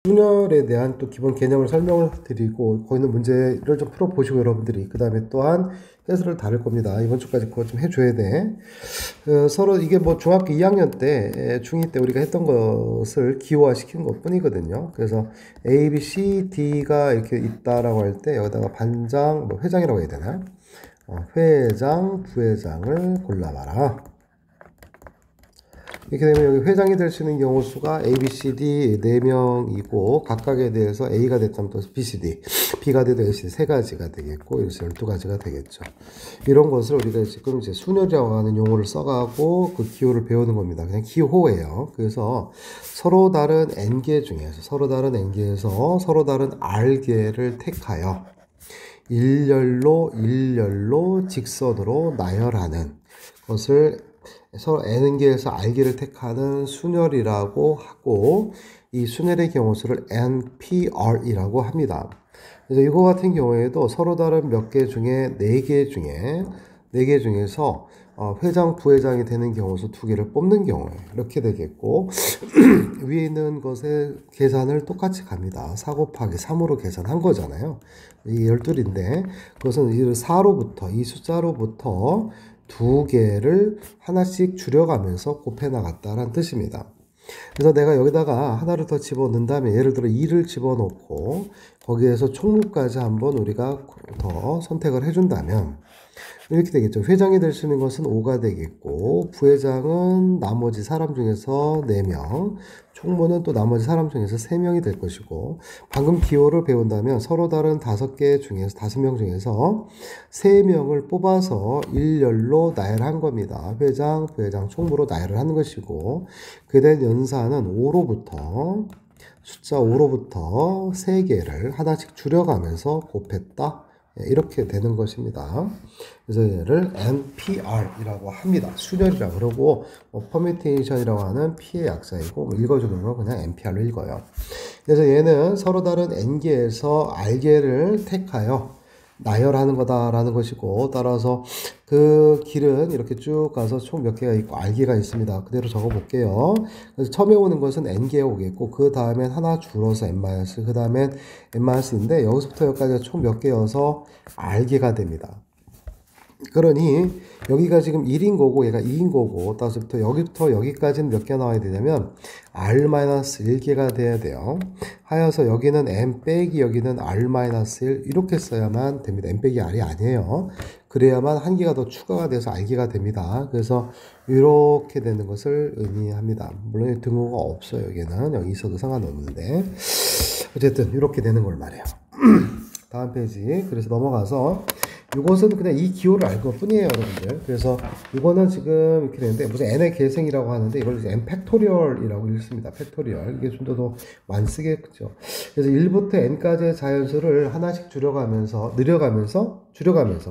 순열에 대한 또 기본 개념을 설명을 드리고 거기 있는 문제를 좀 풀어보시고 여러분들이 그 다음에 또한 해설을 다룰 겁니다. 이번 주까지 그거 좀 해줘야 돼. 서로 이게 뭐 중학교 2학년 때 중2 때 우리가 했던 것을 기호화시킨 것 뿐이거든요. 그래서 A, B, C, D가 이렇게 있다라고 할 때 여기다가 반장, 뭐 회장이라고 해야 되나? 회장, 부회장을 골라봐라. 이렇게 되면 여기 회장이 될 수 있는 경우 수가 A, B, C, D 4명이고 각각에 대해서 A가 됐다면 또 B, C, D, B가 돼도 A, C, D 3가지가 되겠고 여기서 12가지가 되겠죠. 이런 것을 우리가 지금 이제 순열이라고 하는 용어를 써가고 그 기호를 배우는 겁니다. 그냥 기호예요. 그래서 서로 다른 N개 중에서 서로 다른 R개를 택하여 일렬로 직선으로 나열하는 것을 서로 N개에서 R개를 택하는 순열이라고 하고 이 순열의 경우수를 NPR이라고 합니다. 그래서 이거 같은 경우에도 서로 다른 몇 개 중에 4개 중에서 회장, 부회장이 되는 경우수 2개를 뽑는 경우에 이렇게 되겠고 위에 있는 것의 계산을 똑같이 갑니다. 4 곱하기 3으로 계산한 거잖아요. 이게 12인데 그것은 이 숫자로부터 2개를 하나씩 줄여가면서 곱해 나갔다라는 뜻입니다. 그래서 내가 여기다가 하나를 더 집어넣는다면 예를 들어 2를 집어넣고 거기에서 총무까지 한번 우리가 더 선택을 해준다면 이렇게 되겠죠. 회장이 될 수 있는 것은 5가 되겠고 부회장은 나머지 사람 중에서 4명, 총무는 또 나머지 사람 중에서 3명이 될 것이고 방금 기호를 배운다면 서로 다른 5명 중에서 3명을 뽑아서 일렬로 나열한 겁니다. 회장, 부회장, 총무로 나열을 하는 것이고 그에 대한 연산은 숫자 5로부터 3개를 하나씩 줄여가면서 곱했다. 이렇게 되는 것입니다. 그래서 얘를 NPR이라고 합니다. 순열이라고 그러고 퍼뮤테이션이라고 하는 P의 약자이고 읽어주는 건 그냥 NPR로 읽어요. 그래서 얘는 서로 다른 N개에서 R개를 택하여 나열하는 거다라는 것이고 따라서 그 길은 이렇게 쭉 가서 총 몇 개가 있고 R개가 있습니다. 그대로 적어 볼게요. 그래서 처음에 오는 것은 N개가 오겠고 그 다음엔 하나 줄어서 N-, 그 다음엔 N-인데 여기서부터 여기까지가 총 몇 개여서 R개가 됩니다. 그러니 여기가 지금 1인 거고 얘가 2인 거고 따라서부터 여기부터 여기까지는 몇 개 나와야 되냐면 R-1개가 돼야 돼요. 하여서 여기는 N 빼기 여기는 R-1 이렇게 써야만 됩니다. N 빼기 R이 아니에요. 그래야만 한 개가 더 추가가 돼서 R개가 됩니다. 그래서 이렇게 되는 것을 의미합니다. 물론 등호가 없어요. 여기 있어도 상관없는데 어쨌든 이렇게 되는 걸 말해요. 다음 페이지. 그래서 넘어가서 이것은 그냥 이 기호를 알 것 뿐이에요, 여러분들. 그래서 이거는 지금 이렇게 되는데 무슨 n의 계승이라고 하는데 이걸 n 팩토리얼이라고 읽습니다. 팩토리얼. 이게 좀 더 많이 쓰겠죠. 그래서 1부터 n까지의 자연수를 하나씩 줄여가면서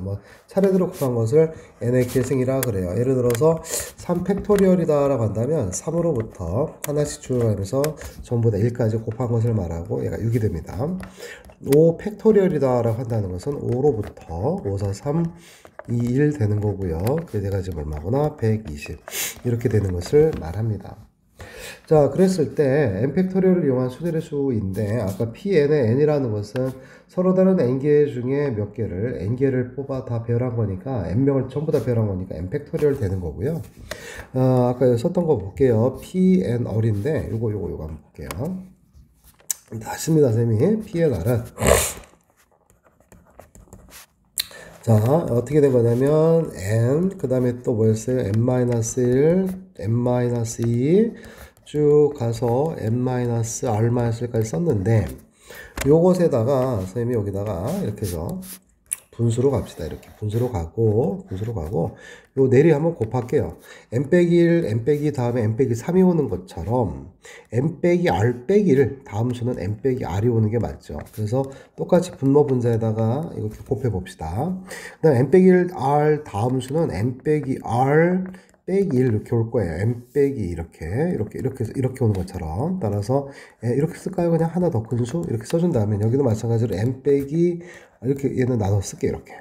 뭐 차례대로 곱한 것을 n의 계승이라 그래요. 예를 들어서 3 팩토리얼이다라고 한다면 3으로부터 하나씩 줄여가면서 전부 다 1까지 곱한 것을 말하고 얘가 6이 됩니다. 5 팩토리얼이다라고 한다는 것은 5로부터 5, 4, 3, 2, 1 되는 거고요. 그 네 가지 얼마구나? 120 이렇게 되는 것을 말합니다. 자, 그랬을 때 n 팩토리얼을 이용한 순열의 수인데 아까 pn의 n이라는 것은 서로 다른 n개 중에 몇 개를 n개를 뽑아 다 배열한 거니까 n명을 전부 다 배열한 거니까 n 팩토리얼 되는 거고요. 아까 썼던 거 볼게요. pnr인데 요거 한번 볼게요. 다십니다, 쌤이. PNR은. 자, 어떻게 된 거냐면, N, 그 다음에 또 뭐였어요? N-1, N-2, 쭉 가서 N-R-1까지 썼는데, 요것에다가, 쌤이 여기다가 이렇게 해서 분수로 갑시다. 이렇게 분수로 가고 요 내리 한번 곱할게요. n 빼기 1, n 빼기 다음에 n 빼기 3이 오는 것처럼 n 빼기 r 빼기를 다음 수는 n 빼기 r이 오는 게 맞죠. 그래서 똑같이 분모 분자에다가 이렇게 곱해 봅시다. 그다음 n 빼기 1 r 다음 수는 n 빼기 r 빼기 1 이렇게 올 거예요. n 빼기 이렇게 오는 것처럼. 따라서 이렇게 쓸까요? 그냥 하나 더 큰 수 이렇게 써준다면 여기도 마찬가지로 n 빼기 이렇게 얘는 나눠 쓸게 이렇게.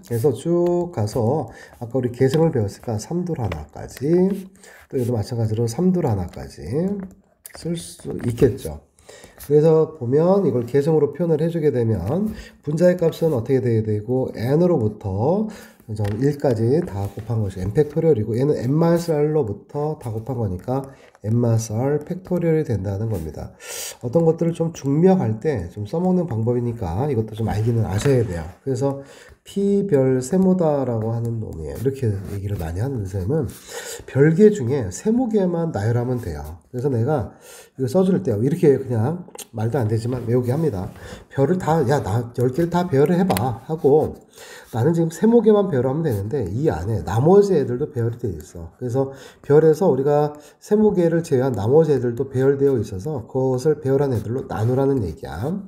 그래서 쭉 가서 아까 우리 계승을 배웠으니까 3둘 하나까지 또 여기도 마찬가지로 3둘 하나까지 쓸 수 있겠죠. 그래서 보면 이걸 계승으로 표현을 해주게 되면 분자의 값은 어떻게 돼야 되고 n으로부터 1까지 다 곱한 것이 n 팩토리얼이고 얘는 n-r로부터 다 곱한 거니까 n-r 팩토리얼이 된다는 겁니다. 어떤 것들을 좀 중명할 때 좀 써먹는 방법이니까 이것도 좀 알기는 아셔야 돼요. 그래서 P별 세모다라고 하는 놈이에요. 이렇게 얘기를 많이 하는 셈은 별개 중에 세모개만 나열하면 돼요. 그래서 내가 이거 써줄 때 이렇게 그냥 말도 안 되지만 외우게 합니다. 별을 다, 야, 나 10개를 다 배열을 해봐 하고 나는 지금 세모개만 배열하면 되는데 이 안에 나머지 애들도 배열이 되어 있어. 그래서 별에서 우리가 세모개를 제외한 나머지 애들도 배열되어 있어서 그것을 배열한 애들로 나누라는 얘기야.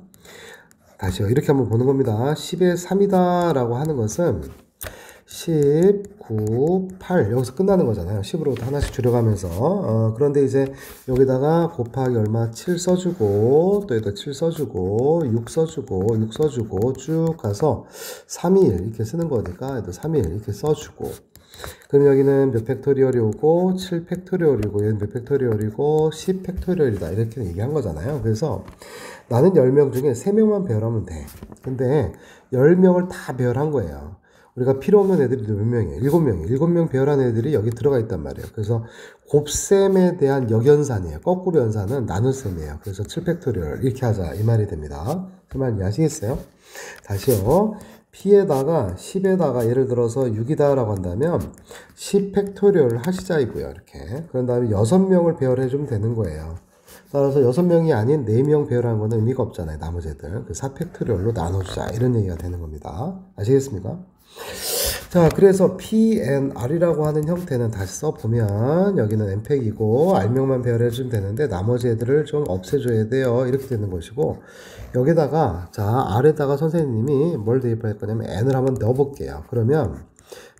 다시요. 이렇게 한번 보는 겁니다. 10의 3이다 라고 하는 것은 10, 9, 8 여기서 끝나는 거잖아요. 10으로부터 하나씩 줄여가면서 그런데 이제 여기다가 곱하기 얼마 7 써주고 또 여기다 7 써주고 6 써주고 6 써주고 쭉 가서 3, 2, 1 이렇게 쓰는 거니까 또 3, 2, 1 이렇게 써주고 그럼 여기는 몇 팩토리얼이 오고 7 팩토리얼이고 얘는 몇 팩토리얼이고 10 팩토리얼이다 이렇게 얘기한 거잖아요. 그래서 나는 10명 중에 3명만 배열하면 돼. 근데 10명을 다 배열한 거예요. 우리가 필요 없는 애들이 몇 명이에요? 7명이에요. 7명 배열한 애들이 여기 들어가 있단 말이에요. 그래서 곱셈에 대한 역연산이에요. 거꾸로 연산은 나눗셈이에요. 그래서 7팩토리얼 이렇게 하자 이 말이 됩니다. 그 말 이해하시겠어요? 다시요. P에다가 10에다가 예를 들어서 6이다 라고 한다면 10팩토리얼을 하시자 이고요. 이렇게. 그런 다음에 6명을 배열해 주면 되는 거예요. 따라서 6명이 아닌 4명 배열하는 거는 의미가 없잖아요. 나머지 애들. 그 4팩토리얼로 나눠주자. 이런 얘기가 되는 겁니다. 아시겠습니까? 자, 그래서 PNR이라고 하는 형태는 다시 써보면 여기는 n팩이고 r명만 배열해주면 되는데 나머지 애들을 좀 없애줘야 돼요. 이렇게 되는 것이고 여기다가 자 R에다가 선생님이 뭘 대입할 거냐면 n을 한번 넣어볼게요. 그러면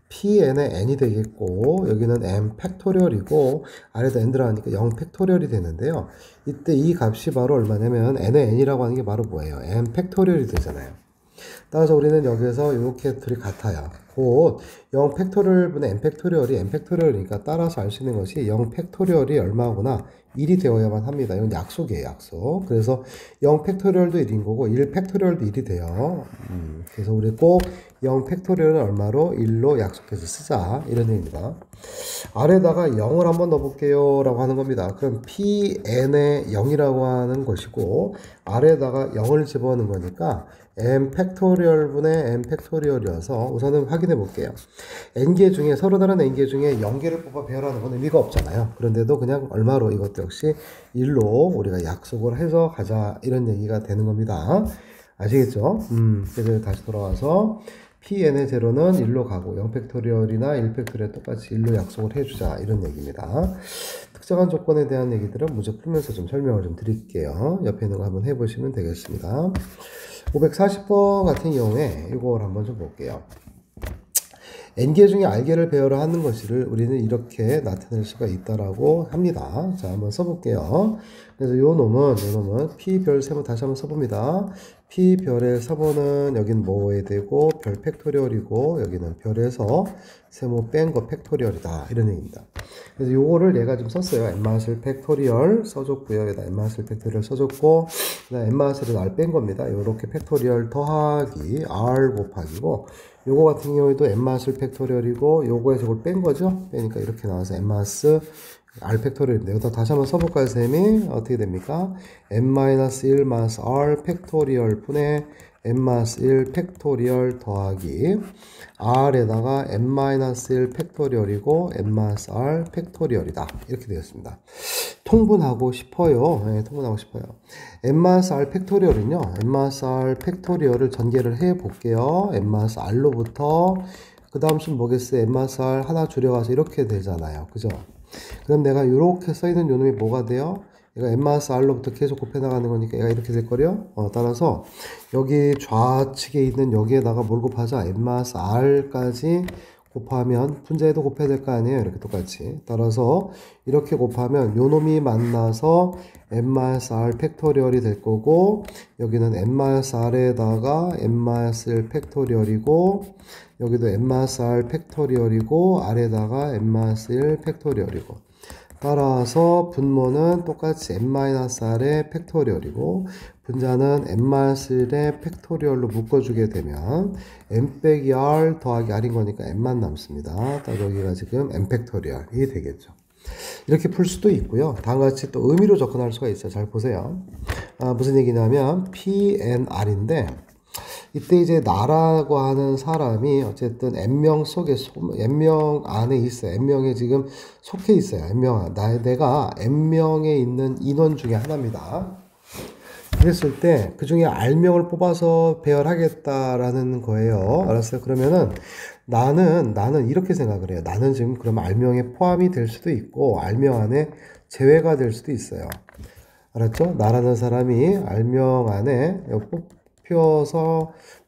Pn의 n이 되겠고 여기는 n 팩토리얼이고 아래다 n 들어가니까 0 팩토리얼이 되는데요. 이때 이 값이 바로 얼마냐면 n의 n이라고 하는 게 바로 뭐예요? n 팩토리얼이 되잖아요. 따라서 우리는 여기에서 이렇게 둘이 같아요. 곧 0 팩토리얼분의 n 팩토리얼이 n 팩토리얼이니까 따라서 알 수 있는 것이 0 팩토리얼이 얼마구나 1이 되어야만 합니다. 이건 약속이에요. 약속. 그래서 0 팩토리얼도 1인 거고 1 팩토리얼도 1이 돼요. 그래서 우리 꼭 0 팩토리얼은 얼마로? 1로 약속해서 쓰자. 이런 얘기입니다. 아래다가 0을 한번 넣어볼게요 라고 하는 겁니다. 그럼 Pn의 0이라고 하는 것이고 아래다가 0을 집어넣는 거니까 n 팩토리얼분의 n 팩토리얼이어서 우선은 확인해 볼게요. n개 중에 서로 다른 n개 중에 0개를 뽑아 배열하는 건 의미가 없잖아요. 그런데도 그냥 얼마로 이것도 역시 1로 우리가 약속을 해서 가자 이런 얘기가 되는 겁니다. 아시겠죠? 그래서 다시 돌아와서 Pn의 제로는 1로 가고 0 팩토리얼이나 1 팩토리얼 똑같이 1로 약속을 해주자 이런 얘기입니다. 특정한 조건에 대한 얘기들은 문제 풀면서 좀 설명을 좀 드릴게요. 옆에 있는 거 한번 해보시면 되겠습니다. 540번 같은 경우에 이걸 한번 좀 볼게요. n개 중에 r개를 배열을 하는 것을 우리는 이렇게 나타낼 수가 있다라고 합니다. 자, 한번 써볼게요. 그래서 요 놈은 P별 세모 다시 한번 써봅니다. P별의 세모는 여긴 뭐에 되고 별 팩토리얼이고 여기는 별에서 세모 뺀 거 팩토리얼이다. 이런 얘기입니다. 그래서 요거를 얘가 좀 썼어요. n-1 팩토리얼 써줬고요. 여기다 n-1 팩토리얼 써줬고 그다음 n-1은 r 뺀 겁니다. 요렇게 팩토리얼 더하기 r 곱하기고 요거 같은 경우에도 n-1 팩토리얼이고 요거에서 이걸 뺀 거죠. 빼니까 이렇게 나와서 n-1 r 팩토리얼인데 여기다 다시 한번 써볼까요, 쌤이? 어떻게 됩니까? n-1 마이너스 r 팩토리얼 분의 n-1 팩토리얼 더하기 r에다가 n-1 팩토리얼이고 n-r 팩토리얼이다. 이렇게 되었습니다. 통분하고 싶어요. 네, 통분하고 싶어요. n-r 팩토리얼은요. n-r 팩토리얼을 전개를 해 볼게요. n-r로부터 그 다음 순 뭐겠어요? n-r 하나 줄여가서 이렇게 되잖아요. 그죠? 그럼 내가 이렇게 써있는 요놈이 뭐가 돼요? 얘가 n-r로부터 계속 곱해 나가는 거니까 얘가 이렇게 될 거요. 따라서 여기 좌측에 있는 여기에다가 뭘 곱하자? n-r까지 곱하면 분자에도 곱해야 될 거 아니에요. 이렇게 똑같이. 따라서 이렇게 곱하면 요 놈이 만나서 n-r 팩토리얼이 될 거고 여기는 n-r에다가 n-1 팩토리얼이고 여기도 n-r 팩토리얼이고 아래다가 n-1 팩토리얼이고 따라서 분모는 똑같이 n-r의 팩토리얼이고 분자는 n-1의 팩토리얼로 묶어주게 되면 n 빼기 r 더하기 r인 거니까 n만 남습니다. 여기가 지금 n 팩토리얼이 되겠죠. 이렇게 풀 수도 있고요. 다음과 같이 또 의미로 접근할 수가 있어요. 잘 보세요. 무슨 얘기냐면 PNR인데 이때 이제 나라고 하는 사람이 어쨌든 n명 속에 n명 안에 있어요. n명에 지금 속해 있어요. n명 내가 n명에 있는 인원 중에 하나입니다. 그랬을 때 그 중에 R명을 뽑아서 배열하겠다라는 거예요. 알았어요? 그러면은 나는 이렇게 생각을 해요. 나는 지금 그러면 R명에 포함이 될 수도 있고 R명 안에 제외가 될 수도 있어요. 알았죠? 나라는 사람이 R명 안에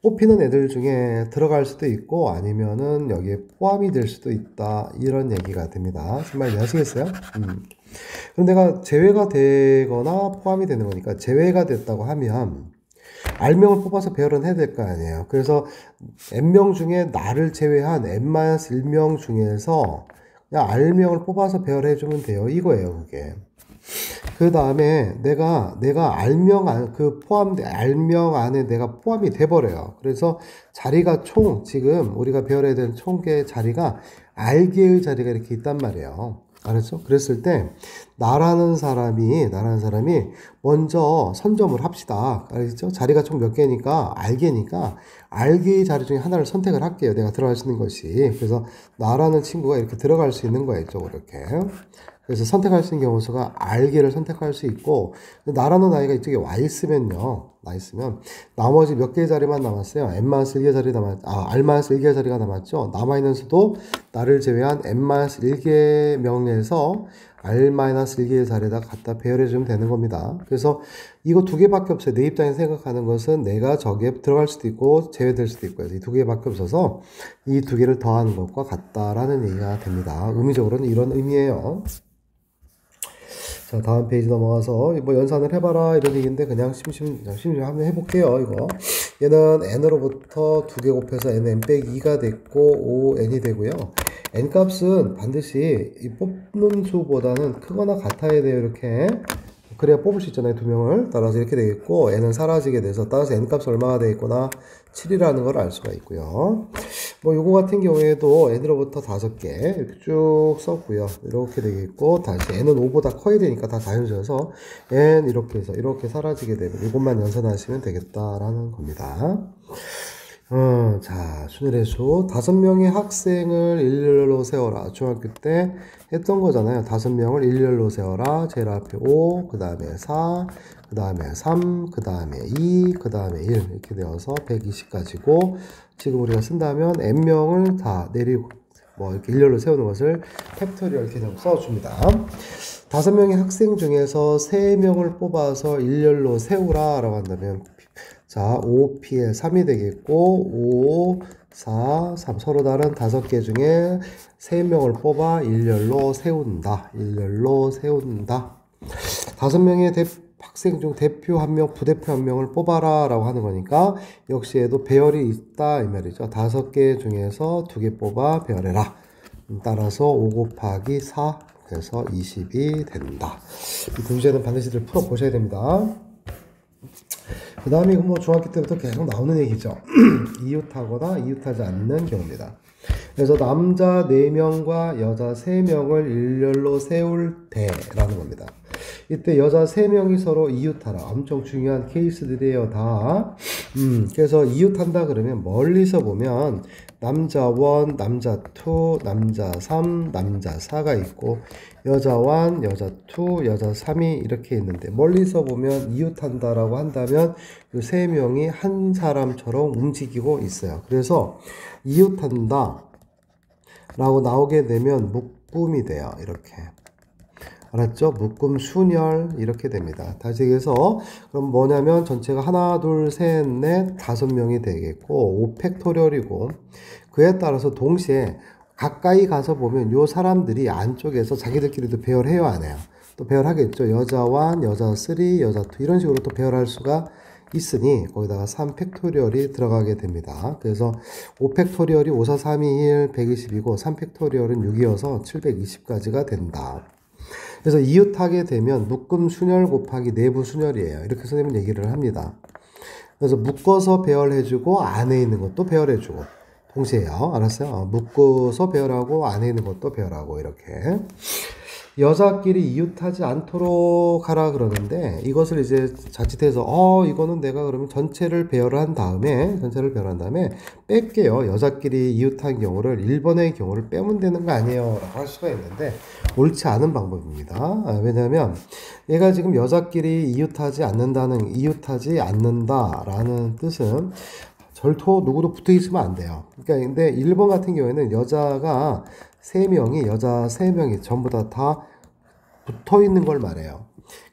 뽑히는 애들 중에 들어갈 수도 있고 아니면은 여기에 포함이 될 수도 있다. 이런 얘기가 됩니다. 정말 이해하시겠어요? 그럼 내가 제외가 되거나 포함이 되는 거니까 제외가 됐다고 하면 R명을 뽑아서 배열은 해야 될 거 아니에요. 그래서 N명 중에 나를 제외한 N-1명 중에서 그냥 R명을 뽑아서 배열해 주면 돼요. 이거예요, 그게. 그 다음에 내가 R명 안에 내가 포함이 돼버려요. 그래서 자리가 지금 우리가 배열해야 되는 총계의 자리가 R개의 자리가 이렇게 있단 말이에요. 알았죠? 그랬을 때 나라는 사람이 먼저 선점을 합시다. 알겠죠? 자리가 총 몇 개니까 R개니까 R개의 자리 중에 하나를 선택을 할게요. 내가 들어갈 수 있는 것이. 그래서 나라는 친구가 이렇게 들어갈 수 있는 거예요. 이쪽으로 이렇게. 그래서 선택할 수 있는 경우수가 R개를 선택할 수 있고 나라는 아이가 이쪽에 와 있으면 나머지 몇 개의 자리만 남았어요. N-1개 자리 R-1개 자리가 남았죠. 남아있는 수도 나를 제외한 N-1개 명에서 R-1개의 자리에다 갖다 배열해 주면 되는 겁니다. 그래서 이거 두 개밖에 없어요. 내 입장에서 생각하는 것은 내가 저기에 들어갈 수도 있고 제외될 수도 있고요. 이 두 개밖에 없어서 이 두 개를 더하는 것과 같다라는 얘기가 됩니다. 의미적으로는 이런 의미예요. 자, 다음 페이지 넘어가서 뭐 연산을 해봐라 이런 얘기인데 그냥 심심히 한번 해볼게요. 이거 얘는 n으로부터 2개 곱해서 n 빼기 2가 됐고 5n이 되고요. n 값은 반드시 이 뽑는 수보다는 크거나 같아야 돼요. 이렇게 그래야 뽑을 수 있잖아요. 2명을 따라서 이렇게 되겠고 n은 사라지게 돼서 따라서 n 값이 얼마가 되겠구나 7이라는 걸 알 수가 있고요. 뭐 요거 같은 경우에도 n으로부터 5개 이렇게 쭉 썼고요. 이렇게 되겠고 다시 n은 5보다 커야 되니까 다 자연수여서 n 이렇게 해서 이렇게 사라지게 되면 이것만 연산하시면 되겠다라는 겁니다. 자, 순열의 수 5명의 학생을 일렬로 세워라. 중학교 때 했던 거잖아요. 5명을 일렬로 세워라. 제일 앞에 5, 그 다음에 4, 그 다음에 3, 그 다음에 2, 그 다음에 1 이렇게 되어서 120까지고 지금 우리가 쓴다면 n명을 다 내리고 뭐 이렇게 일렬로 세우는 것을 팩토리얼 개념 써줍니다. 5명의 학생 중에서 3명을 뽑아서 일렬로 세우라 라고 한다면 자, 5p의 3이 되겠고 5, 4, 3 서로 다른 5개 중에 3명을 뽑아 일렬로 세운다. 5명의 학생 중 대표 1명, 부대표 1명을 뽑아라 라고 하는 거니까 역시 얘도 배열이 있다 이 말이죠. 5개 중에서 2개 뽑아 배열해라. 따라서 5 곱하기 4 그래서 20이 된다. 이 문제는 반드시들 풀어보셔야 됩니다. 그 다음에 이건 뭐 중학교 때부터 계속 나오는 얘기죠. 이웃하거나 이웃하지 않는 경우입니다. 그래서 남자 4명과 여자 3명을 일렬로 세울 때라는 겁니다. 이때 여자 3명이 서로 이웃하라. 엄청 중요한 케이스들이에요, 다. 그래서 이웃한다 그러면 멀리서 보면 남자 1, 남자 2, 남자 3, 남자 4가 있고 여자 1, 여자 2, 여자 3이 이렇게 있는데 멀리서 보면 이웃한다라고 한다면 이 3명이 한 사람처럼 움직이고 있어요. 그래서 이웃한다 라고 나오게 되면 묶음이 돼요. 이렇게. 알았죠? 묶음 순열 이렇게 됩니다. 다시 얘기해서 그럼 뭐냐면 전체가 하나 둘 셋 넷 5명이 되겠고 5 팩토리얼이고 그에 따라서 동시에 가까이 가서 보면 요 사람들이 안쪽에서 자기들끼리도 배열해요 안 해요? 또 배열하겠죠. 여자 1, 여자 3, 여자 2 이런 식으로 또 배열할 수가 있으니 거기다가 3 팩토리얼이 들어가게 됩니다. 그래서 5 팩토리얼이 5, 4, 3, 2, 1, 120이고 3 팩토리얼은 6이어서 720까지가 된다. 그래서 이웃하게 되면 묶음 순열 곱하기 내부 순열이에요. 이렇게 선생님은 얘기를 합니다. 그래서 묶어서 배열해주고 안에 있는 것도 배열해주고 동시에요. 알았어요? 묶어서 배열하고 안에 있는 것도 배열하고 이렇게 여자끼리 이웃하지 않도록 하라 그러는데 이것을 이제 자칫해서 이거는 내가 그러면 전체를 배열한 다음에 뺄게요. 여자끼리 이웃한 경우를 1번의 경우를 빼면 되는 거 아니에요 라고 할 수가 있는데 옳지 않은 방법입니다. 왜냐하면 얘가 지금 여자끼리 이웃하지 않는다라는 뜻은 절토 누구도 붙어 있으면 안 돼요. 그러니까 근데 1번 같은 경우에는 여자 3명이 전부 다 붙어 있는 걸 말해요.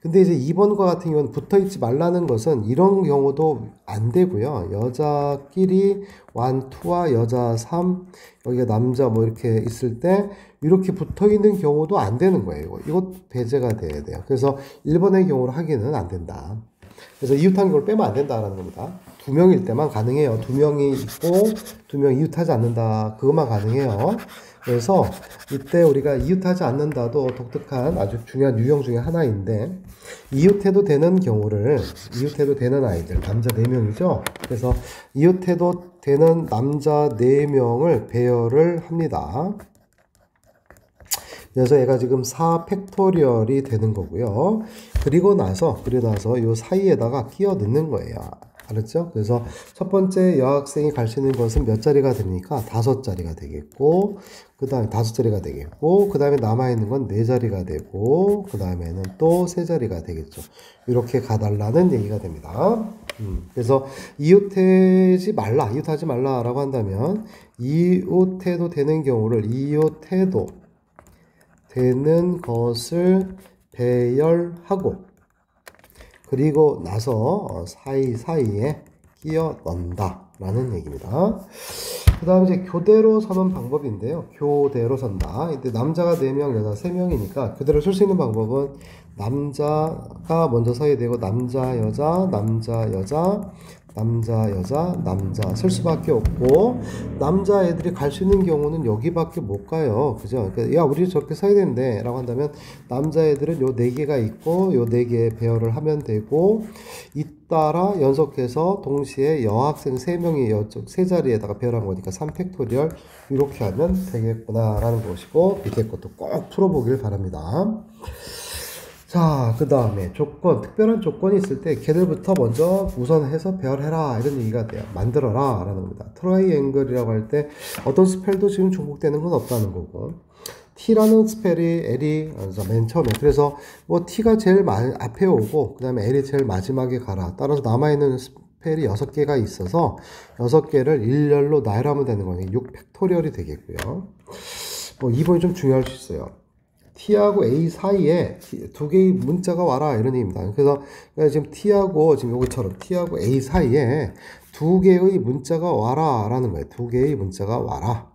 근데 이제 2번과 같은 경우는 붙어 있지 말라는 것은 이런 경우도 안 되고요. 여자끼리 1, 2와 여자 3, 여기가 남자 뭐 이렇게 있을 때 이렇게 붙어 있는 경우도 안 되는 거예요. 이것 배제가 돼야 돼요. 그래서 1번의 경우로 하기는 안 된다. 그래서 이웃한 경우를 빼면 안 된다라는 겁니다. 2명일 때만 가능해요. 2명이 있고 2명 이웃하지 않는다. 그것만 가능해요. 그래서 이때 우리가 이웃하지 않는다도 독특한 아주 중요한 유형 중에 하나인데 이웃해도 되는 아이들 남자 4명이죠. 그래서 이웃해도 되는 남자 4명을 배열을 합니다. 그래서 얘가 지금 4팩토리얼이 되는 거고요. 그리고 나서 이 사이에다가 끼워 넣는 거예요. 알았죠? 그래서 첫 번째 여학생이 갈 수 있는 것은 몇 자리가 됩니까? 5자리가 되겠고, 그 다음에 5자리가 되겠고, 그 다음에 남아있는 건 4자리가 되고, 그 다음에는 또 3자리가 되겠죠. 이렇게 가달라는 얘기가 됩니다. 그래서 이웃하지 말라라고 한다면, 이웃해도 되는 경우를 이웃해도 되는 것을 배열하고, 그리고 나서 사이사이에 끼워 넣는다 라는 얘기입니다. 그 다음에 이제 교대로 서는 방법인데요. 교대로 선다. 이때 남자가 4명, 여자 3명이니까 교대로 쓸 수 있는 방법은 남자가 먼저 서야 되고 남자, 여자, 쓸 수밖에 없고 남자애들이 갈 수 있는 경우는 여기밖에 못 가요. 그죠? 그러니까 야 우리 저렇게 서야 되는데 라고 한다면 남자애들은 요 4개가 있고 요 4개 배열을 하면 되고 잇따라 연속해서 동시에 여학생 3명이 이쪽 3자리에다가 배열한 거니까 3팩토리얼 이렇게 하면 되겠구나 라는 것이고 밑에 것도 꼭 풀어보길 바랍니다. 자, 그 다음에 특별한 조건이 있을 때 걔들부터 먼저 우선해서 배열해라 이런 얘기가 돼요. 만들어라 라는 겁니다. 트라이앵글이라고 할 때 어떤 스펠도 지금 중복되는 건 없다는 거고 T라는 스펠이 L이 맨 처음에 그래서 뭐 T가 제일 앞에 오고 그 다음에 L이 제일 마지막에 가라. 따라서 남아있는 스펠이 6개가 있어서 6개를 일렬로 나열하면 되는 거니까 6팩토리얼이 되겠고요. 뭐 2번이 좀 중요할 수 있어요. T하고 A 사이에 2개의 문자가 와라 이런 얘기입니다. 그래서 지금 T하고 지금 요거처럼 T하고 A 사이에 2개의 문자가 와라 라는 거예요. 2개의 문자가 와라.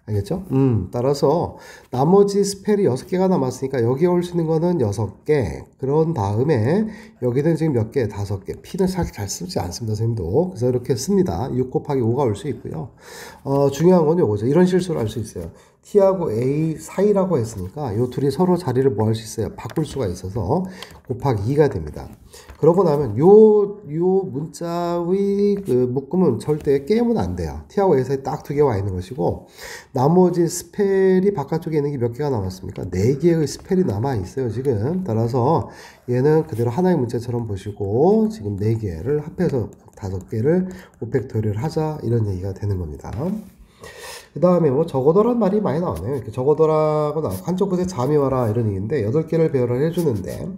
알겠죠? 따라서 나머지 스펠이 6개가 남았으니까 여기에 올 수 있는 거는 6개. 그런 다음에 여기는 지금 몇 개? 5개. P는 잘 쓰지 않습니다, 선생님도. 그래서 이렇게 씁니다. 6 곱하기 5가 올 수 있고요. 중요한 건 요거죠. 이런 실수를 할 수 있어요. T하고 A 사이라고 했으니까 요 둘이 서로 자리를 뭐 할 수 있어요? 바꿀 수가 있어서 곱하기 2가 됩니다. 그러고 나면 요 문자의 그 묶음은 절대 깨면 안 돼요. T하고 A 사이 딱 2개 와 있는 것이고 나머지 스펠이 바깥쪽에 있는 게 몇 개가 남았습니까? 4개의 스펠이 남아 있어요, 지금. 따라서 얘는 그대로 하나의 문자처럼 보시고 지금 4개를 합해서 5개를 5팩토리얼 하자 이런 얘기가 되는 겁니다. 그 다음에 뭐 적어둬란 말이 많이 나오네요. 이렇게 적어둬라고 나오고 한쪽 끝에 잠이 와라 이런 얘기인데 8개를 배열을 해주는데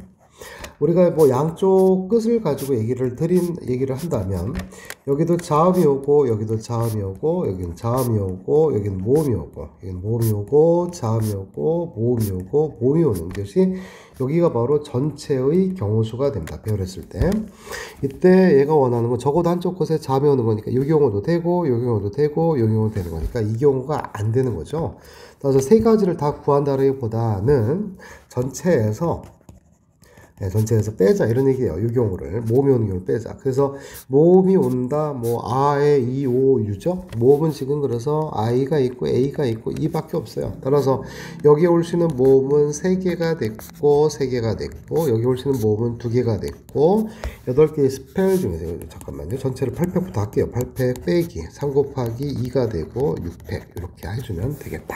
우리가 뭐 양쪽 끝을 가지고 얘기를 한다면 여기도 자음이 오고 여기도 자음이 오고 여기는 자음이 오고 여기는 모음이 오고 여기는 모음이 오고 자음이 오고 모음이 오고 모음이 오는 것이 여기가 바로 전체의 경우수가 됩니다. 배열했을 때 이때 얘가 원하는 건 적어도 한쪽 곳에 자음이 오는 거니까 이 경우도 되고 이 경우도 되고 이 경우도 되는 거니까 이 경우가 안 되는 거죠. 따라서 세 가지를 다 구한다기보다는 전체에서 전체에서 빼자 이런 얘기예요. 이 경우를 모음이 오는 경우를 빼자. 그래서 모음이 온다. 뭐 아에 이, 오, 유죠. 모음은 지금 그래서 I가 있고 A가 있고 E밖에 없어요. 따라서 여기 올 수 있는 모음은 3개가 됐고 3개가 됐고 여기 올 수 있는 모음은 2개가 됐고 8개의 스펠 중에서 잠깐만요. 전체를 8팩부터 할게요. 8팩 빼기 3 곱하기 2가 되고 6팩 이렇게 해주면 되겠다.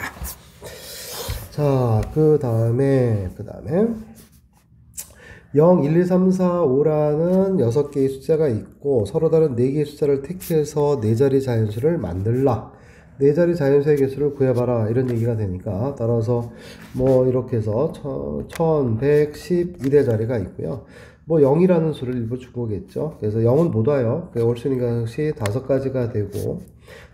자, 그 다음에 0, 1, 2, 3, 4, 5라는 6개의 숫자가 있고 서로 다른 4개의 숫자를 택해서 4자리 자연수를 만들라. 4자리 자연수의 개수를 구해봐라. 이런 얘기가 되니까 따라서 뭐 이렇게 해서 1111의 자리가 있고요. 뭐 0이라는 수를 일부 준 거겠죠. 그래서 0은 못 와요. 올 수 있는 것이 5가지가 되고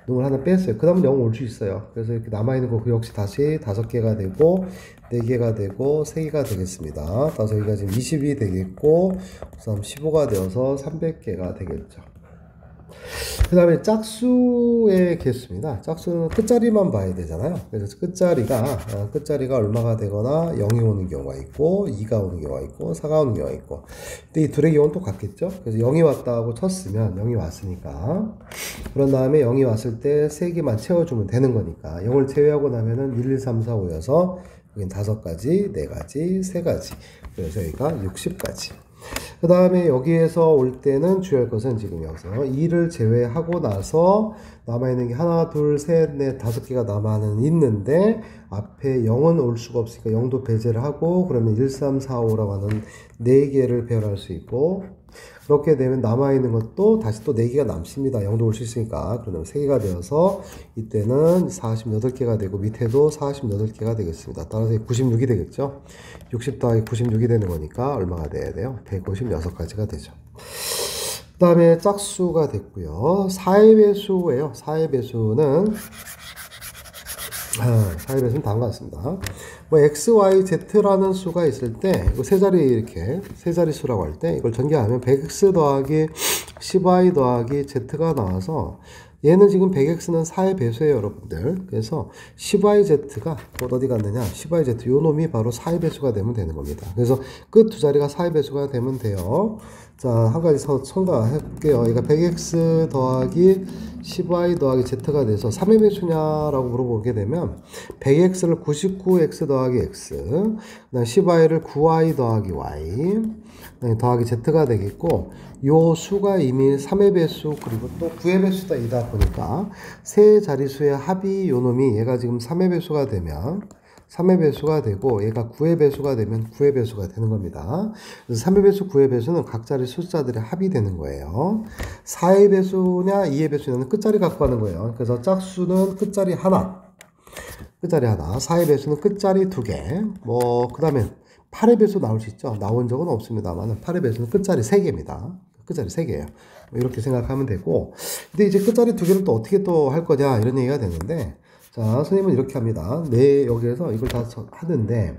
놈을 하나 뺐어요. 그 다음 0 올 수 있어요. 그래서 이렇게 남아있는 거 그 역시 다시 5개가 되고 4개가 되고 3개가 되겠습니다. 따라서 여기가 지금 20이 되겠고 그 다음 15가 되어서 300개가 되겠죠. 그 다음에 짝수의 개수입니다. 짝수는 끝자리만 봐야 되잖아요. 그래서 끝자리가 얼마가 되거나 0이 오는 경우가 있고 2가 오는 경우가 있고 4가 오는 경우가 있고 근데 이 둘의 경우는 똑같겠죠. 그래서 0이 왔다고 쳤으면 0이 왔으니까 그런 다음에 0이 왔을 때 3개만 채워주면 되는 거니까 0을 제외하고 나면은 1, 2, 3, 4, 5여서 여긴 5가지, 4가지, 3가지 그래서 여기가 60가지. 그 다음에 여기에서 올 때는 주의할 것은 지금 여기서 2를 제외하고 나서 남아있는 게 하나, 둘, 셋, 넷, 5개가 남아는 있는데 앞에 0은 올 수가 없으니까 0도 배제를 하고 그러면 1, 3, 4, 5라고 하는 4개를 배열할 수 있고 그렇게 되면 남아있는 것도 다시 또 4개가 남습니다. 0도 올 수 있으니까. 그러면 3개가 되어서 이때는 48개가 되고 밑에도 48개가 되겠습니다. 따라서 96이 되겠죠. 60 더하기 96이 되는 거니까 얼마가 돼야 돼요? 156가지가 되죠. 그 다음에 짝수가 됐고요. 4의 배수예요. 4의 배수는 다음과 같습니다. 뭐 x, y, z라는 수가 있을 때 이거 세 자리 수라고 할 때 이걸 전개하면 100x 더하기 10y 더하기 z가 나와서 얘는 지금 100x는 4의 배수예요, 여러분들. 그래서 10yz가 어디 갔느냐? 10yz 요 놈이 바로 4의 배수가 되면 되는 겁니다. 그래서 끝 두 자리가 4의 배수가 되면 돼요. 자, 한 가지 첨가할게요. 그러니까 100x 더하기 10y 더하기 z가 돼서 3의 배수냐라고 물어보게 되면 100x를 99x 더하기 x, 그다음 10y를 9y 더하기 y, 더하기 z가 되겠고 요 수가 이미 3의 배수 그리고 또 9의 배수다 이다 보니까 세 자리수의 합이 요 놈이 얘가 지금 3의 배수가 되면 3의 배수가 되고 얘가 9의 배수가 되면 9의 배수가 되는 겁니다. 그래서 3의 배수, 9의 배수는 각자리 숫자들의 합이 되는 거예요. 4의 배수냐 2의 배수냐는 끝자리 갖고 가는 거예요. 그래서 짝수는 끝자리 하나, 4의 배수는 끝자리 2개, 뭐 그 다음에 8의 배수 나올 수 있죠. 나온 적은 없습니다만 8의 배수는 끝자리 3개입니다. 끝자리 3개예요. 이렇게 생각하면 되고 근데 이제 끝자리 2개를 또 어떻게 또 할 거냐 이런 얘기가 되는데 자, 선생님은 이렇게 합니다. 여기에서 이걸 다 하는데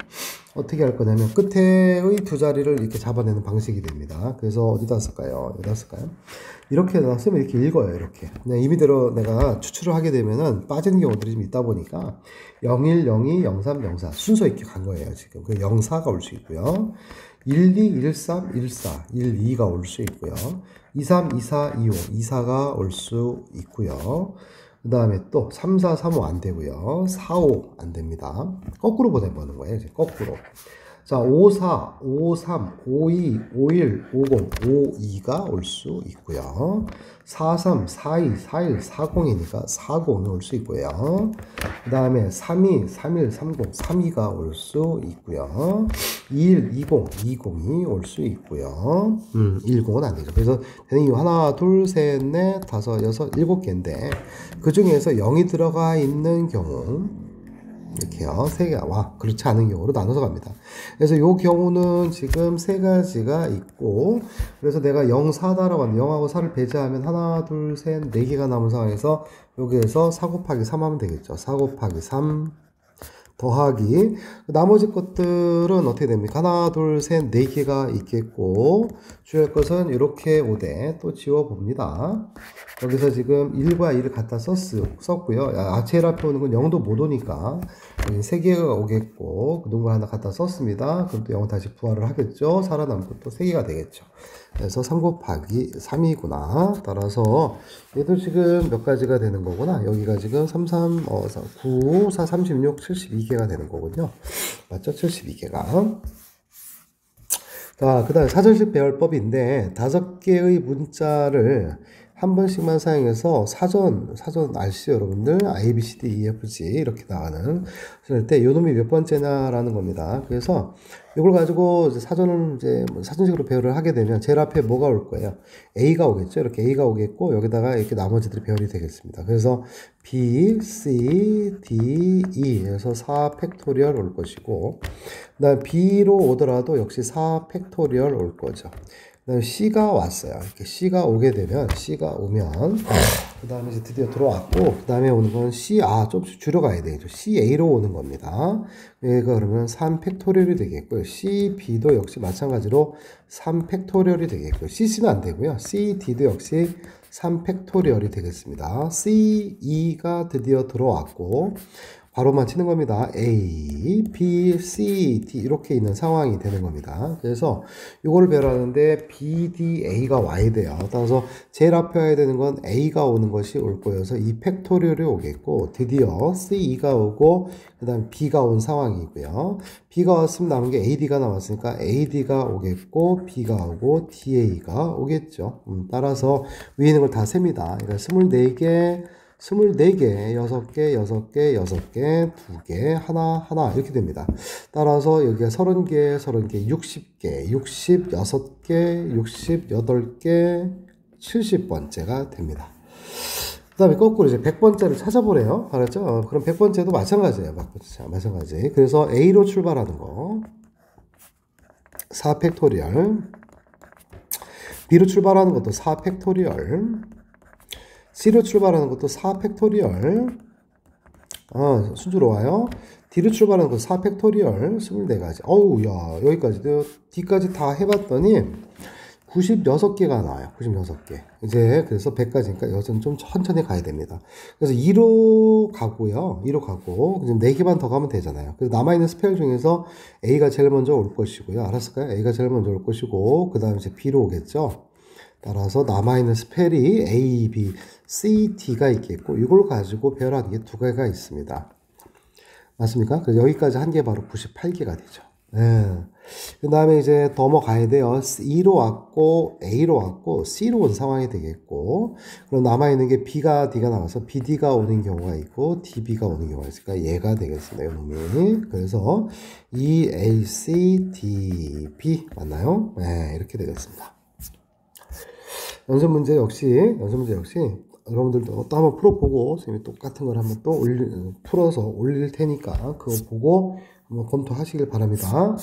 어떻게 할 거냐면 끝에의 두 자리를 이렇게 잡아내는 방식이 됩니다. 그래서 어디다 쓸까요? 여기다 쓸까요? 이렇게 쓰면 이렇게 읽어요. 이렇게. 임의대로 내가 추출을 하게 되면은 빠지는 경우들이 좀 있다 보니까 01, 02, 03, 04 순서 있게 간 거예요. 지금 그 04가 올 수 있고요. 12, 13, 14, 12가 올 수 있고요. 23, 24, 25, 24가 올 수 있고요. 그 다음에 또 3, 4, 3, 5 안 되고요. 4, 5 안 됩니다. 거꾸로 보내보는 거예요. 이제 거꾸로. 자, 5, 4, 5, 3, 5, 2, 5, 1, 5, 0, 5, 2가 올 수 있고요. 4, 3, 4, 2, 4, 1, 4, 0이니까 4, 0이 올 수 있고요. 그 다음에 3, 2, 3, 1, 3, 0, 3, 2가 올 수 있고요. 2, 1, 2, 0, 2, 0이 올 수 있고요. 1, 0은 안 되죠. 그래서 되는 하나, 둘, 셋, 넷, 다섯, 여섯, 7개인데 그 중에서 0이 들어가 있는 경우 이렇게요. 3개와 그렇지 않은 경우로 나눠서 갑니다. 그래서 이 경우는 지금 3가지가 있고 그래서 내가 0, 4다라고 하면 0하고 4를 배제하면 하나, 둘, 셋, 4개가 남은 상황에서 여기에서 4 곱하기 3 하면 되겠죠. 4 곱하기 3 더하기 나머지 것들은 어떻게 됩니까? 하나, 둘, 셋, 네 개가 있겠고 주의할 것은 이렇게 오되 또 지워봅니다. 여기서 지금 1과 2를 갖다 썼고요. 제일 앞에 오는 건 0도 못 오니까 3개가 오겠고 그런 거 하나 갖다 썼습니다. 그럼 또 0 다시 부활을 하겠죠. 살아남고 또 3개가 되겠죠. 그래서 3 곱하기 3이구나. 따라서 얘도 지금 몇 가지가 되는 거구나. 여기가 지금 9, 4, 36, 72개가 되는 거군요. 맞죠? 72개가. 자, 그 다음에 사전식 배열법인데 5개의 문자를 한 번씩만 사용해서 사전 아시죠 여러분들? A, B, C, D, E, F, G 이렇게 나가는 그럴 때 요놈이 몇 번째냐라는 겁니다. 그래서 이걸 가지고 이제 사전을 이제 사전식으로 배열을 하게 되면 제일 앞에 뭐가 올 거예요? A가 오겠죠. 이렇게 A가 오겠고 여기다가 이렇게 나머지들이 배열이 되겠습니다. 그래서 B, C, D, E 에서 4 팩토리얼 올 것이고 그다음 B로 오더라도 역시 4 팩토리얼 올 거죠. 그다음에 C가 왔어요. 이렇게 C가 오게 되면 C가 오면 그 다음에 이제 드디어 들어왔고 그 다음에 오는 건 C, 좀 줄여가야 되겠죠. CA로 오는 겁니다. 얘가 그러면 3 팩토리얼이 되겠고요. CB도 역시 마찬가지로 3 팩토리얼이 되겠고요. CC는 안 되고요. CD도 역시 3 팩토리얼이 되겠습니다. CE가 드디어 들어왔고 바로만 치는 겁니다. A, B, C, D 이렇게 있는 상황이 되는 겁니다. 그래서 이거를 배열하는데 B, D, A가 와야 돼요. 따라서 제일 앞에 와야 되는 건 A가 오는 것이 올 거여서 이 팩토리얼이 오겠고 드디어 C가 오고 그 다음 B가 온 상황이고요. B가 왔으면 남은 게 AD가 나왔으니까 AD가 오겠고 B가 오고 DA가 오겠죠. 따라서 위에 있는 걸 다 셉니다. 그러니까 24개 6개, 2개, 하나 이렇게 됩니다. 따라서 여기가 30개, 60개, 66개, 68개, 70번째가 됩니다. 그 다음에 거꾸로 이제 100번째를 찾아보래요. 알았죠? 그럼 100번째도 마찬가지예요. 마찬가지. 그래서 A로 출발하는 거. 4 팩토리얼. B로 출발하는 것도 4 팩토리얼. C로 출발하는 것도 4 팩토리얼. 순조로 와요. D로 출발하는 것도 4 팩토리얼. 24가지. 어우, 야, 여기까지도 D까지 다 해봤더니 96개가 나와요. 96개. 이제 그래서 100까지니까 여기서는 좀 천천히 가야 됩니다. 그래서 2로 가고요. 2로 가고 지금 4개만 더 가면 되잖아요. 그래서 남아있는 스펠 중에서 A가 제일 먼저 올 것이고요. 알았을까요? A가 제일 먼저 올 것이고 그 다음에 이제 B로 오겠죠. 따라서 남아있는 스펠이 A, B, C, D가 있겠고 이걸 가지고 배열하는 게 2개가 있습니다. 맞습니까? 그래서 여기까지 한 개 바로 98개가 되죠. 그 다음에 이제 넘어가야 돼요. E로 왔고 A로 왔고 C로 온 상황이 되겠고 그럼 남아있는 게 B가 D가 나와서 BD가 오는 경우가 있고 DB가 오는 경우가 있으니까 얘가 되겠습니다. 이놈이. 그래서 E, A, C, D, B 맞나요? 네, 이렇게 되겠습니다. 연습 문제 역시 여러분들도 또 한번 풀어보고 선생님이 똑같은 걸 한번 또 풀어서 올릴 테니까 그거 보고 한번 검토하시길 바랍니다.